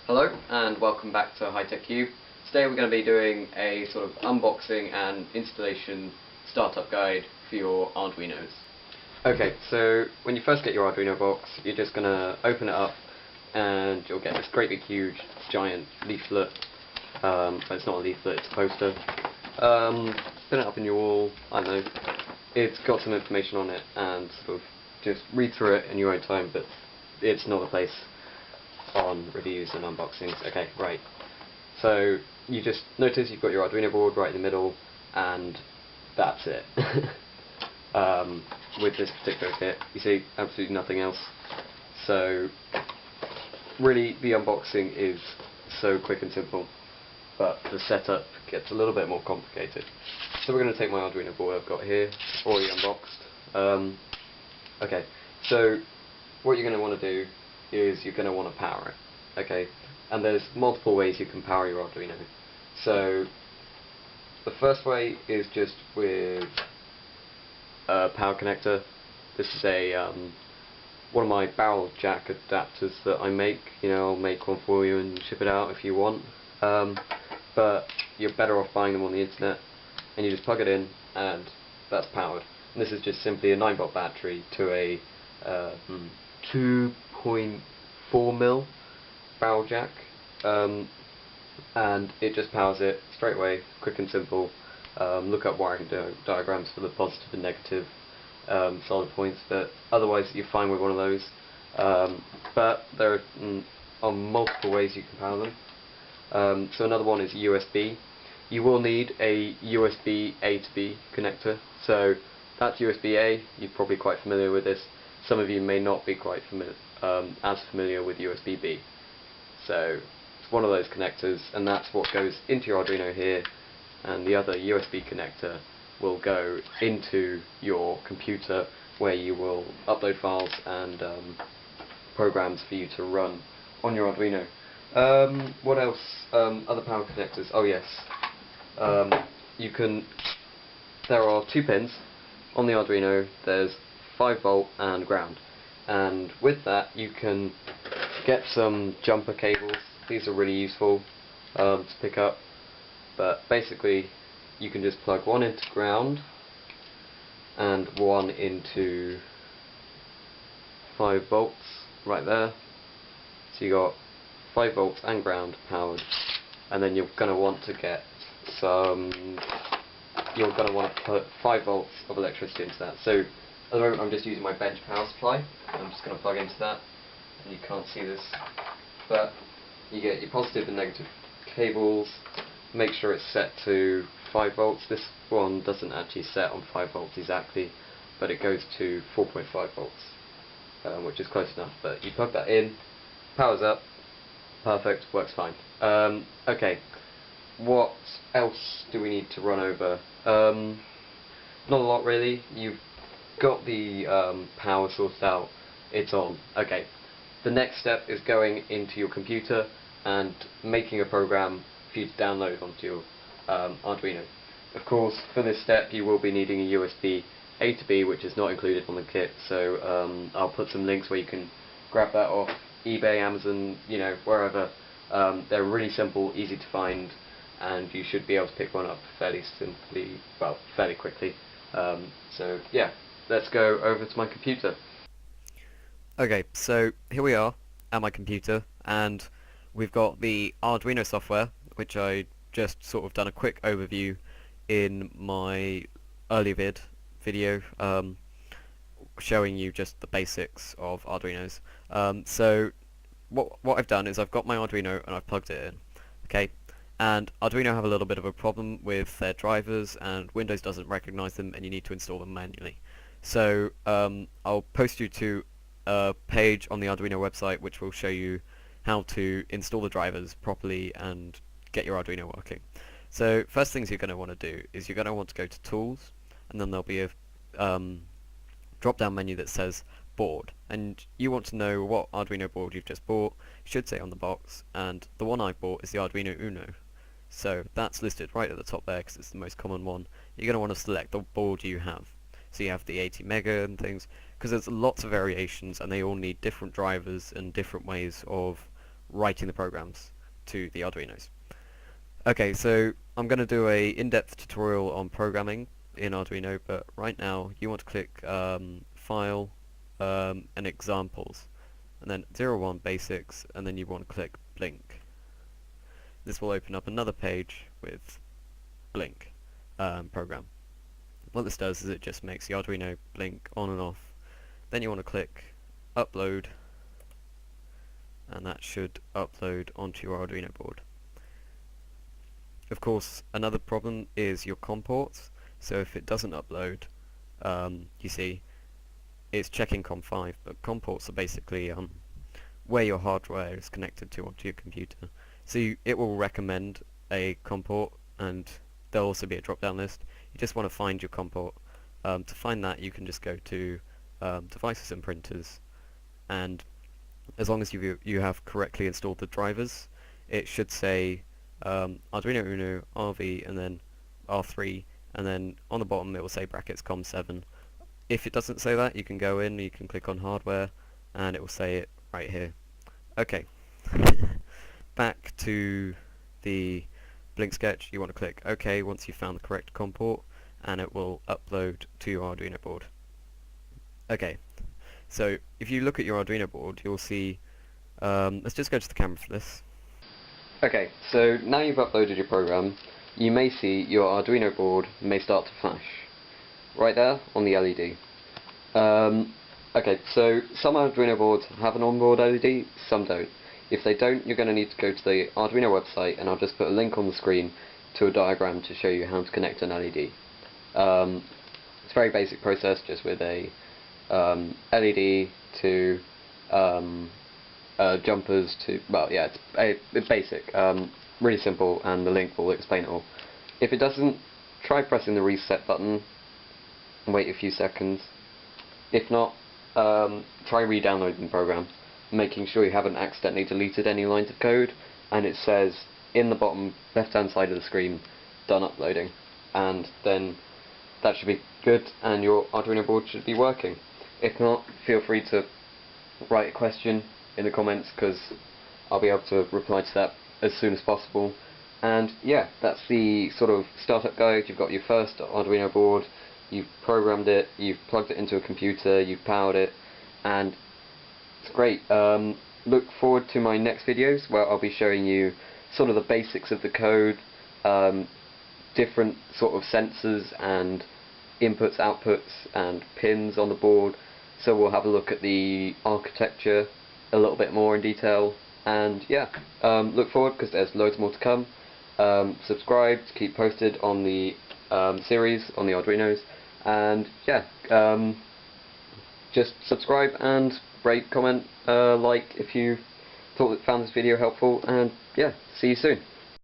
Hello and welcome back to High Tech Cube. Today we're going to be doing a sort of unboxing and installation startup guide for your Arduinos. Okay, so when you first get your Arduino box, you're just going to open it up and you'll get this great big huge giant leaflet. But it's not a leaflet, it's a poster. Put it up in your wall, I don't know. It's got some information on it and sort of just read through it in your own time, but it's not a place on reviews and unboxings. Okay, right. So you just notice you've got your Arduino board right in the middle, and that's it. With this particular kit, you see absolutely nothing else. So really, the unboxing is so quick and simple, but the setup gets a little bit more complicated. So we're going to take my Arduino board I've got here, already unboxed. Okay, so what you're going to want to do is you're going to want to power it, okay? And there's multiple ways you can power your Arduino. So the first way is just with a power connector. This is a one of my barrel jack adapters that I make. You know, I'll make one for you and ship it out if you want. But you're better off buying them on the internet, and you just plug it in, and that's powered. And this is just simply a 9-volt battery to a 2.4mm barrel jack, and it just powers it straight away, quick and simple. Look up wiring diagrams for the positive and negative solid points, but otherwise you're fine with one of those. But there are multiple ways you can power them. So another one is USB. You will need a USB A to B connector. So that's USB A. You're probably quite familiar with this. Some of you may not be quite as familiar with USB B. So it's one of those connectors, and that's what goes into your Arduino here, and the other USB connector will go into your computer, where you will upload files and programs for you to run on your Arduino. What else? Other power connectors. Oh yes. There are 2 pins on the Arduino. There's 5-volt and ground, and with that you can get some jumper cables. These are really useful to pick up, but basically you can just plug one into ground and one into 5 volts right there. So you got 5 volts and ground powered, and then you're going to want to get you're going to want to put 5 volts of electricity into that. So at the moment I'm just using my bench power supply. I'm just going to plug into that, and you can't see this, but you get your positive and negative cables. Make sure it's set to 5 volts. This one doesn't actually set on 5 volts exactly, but it goes to 4.5 volts, which is close enough. But you plug that in, powers up, perfect, works fine. Okay, what else do we need to run over? Not a lot really. You've got the power sorted out, it's on. Okay, the next step is going into your computer and making a program for you to download onto your Arduino. Of course, for this step you will be needing a USB A to B, which is not included on the kit, so I'll put some links where you can grab that off eBay, Amazon, you know, wherever. They're really simple, easy to find, and you should be able to pick one up fairly quickly. So yeah, let's go over to my computer. Okay, so here we are at my computer, and we've got the Arduino software, which I just sort of done a quick overview in my earlier video, showing you just the basics of Arduinos. So what I've done is I've got my Arduino and I've plugged it in, okay? And Arduino have a little bit of a problem with their drivers, and Windows doesn't recognize them, and you need to install them manually. So I'll post you to a page on the Arduino website which will show you how to install the drivers properly and get your Arduino working. So first things you're going to want to do is you're going to want to go to Tools, and then there'll be a drop down menu that says Board, and you want to know what Arduino board you've just bought. It should say on the box, and the one I bought is the Arduino Uno. So that's listed right at the top there because it's the most common one. You're going to want to select the board you have. So you have the 80 mega and things, because there's lots of variations and they all need different drivers and different ways of writing the programs to the Arduinos. Okay, so I'm going to do a in-depth tutorial on programming in Arduino, but right now you want to click File and Examples, and then 01 Basics, and then you want to click Blink. This will open up another page with Blink program. What this does is it just makes the Arduino blink on and off. Then you want to click Upload, and that should upload onto your Arduino board. Of course, another problem is your COM ports, so if it doesn't upload, you see, it's checking COM5, but COM ports are basically where your hardware is connected to onto your computer. So it will recommend a COM port, and there'll also be a drop-down list. You just want to find your COM port. To find that, you can just go to Devices and Printers, and as long as you have correctly installed the drivers, it should say Arduino Uno, RV, and then R3, and then on the bottom it will say brackets COM7. If it doesn't say that, you can go in, you can click on hardware, and it will say it right here. Okay, back to the Blink sketch. You want to click OK once you've found the correct COM port, and it will upload to your Arduino board. Okay, so if you look at your Arduino board, you'll see, let's just go to the camera for this. Okay, so now you've uploaded your program, you may see your Arduino board may start to flash. Right there on the LED. Okay, so some Arduino boards have an onboard LED, some don't. If they don't, you're going to need to go to the Arduino website, and I'll just put a link on the screen to a diagram to show you how to connect an LED. It's a very basic process, just with a LED to jumpers to, well, yeah, it's basic, really simple, and the link will explain it all. If it doesn't, try pressing the reset button and wait a few seconds. If not, try re-downloading the program, making sure you haven't accidentally deleted any lines of code, and it says in the bottom left hand side of the screen, done uploading, and then that should be good and your Arduino board should be working. If not, feel free to write a question in the comments, because I'll be able to reply to that as soon as possible. And yeah, that's the sort of startup guide. You've got your first Arduino board, you've programmed it, you've plugged it into a computer, you've powered it, and it's great. Look forward to my next videos where I'll be showing you sort of the basics of the code, different sort of sensors and inputs, outputs, and pins on the board. So we'll have a look at the architecture a little bit more in detail, and yeah, look forward, because there's loads more to come. Subscribe to keep posted on the series on the Arduinos, and yeah, just subscribe and rate, comment, like if you found this video helpful, and yeah, see you soon.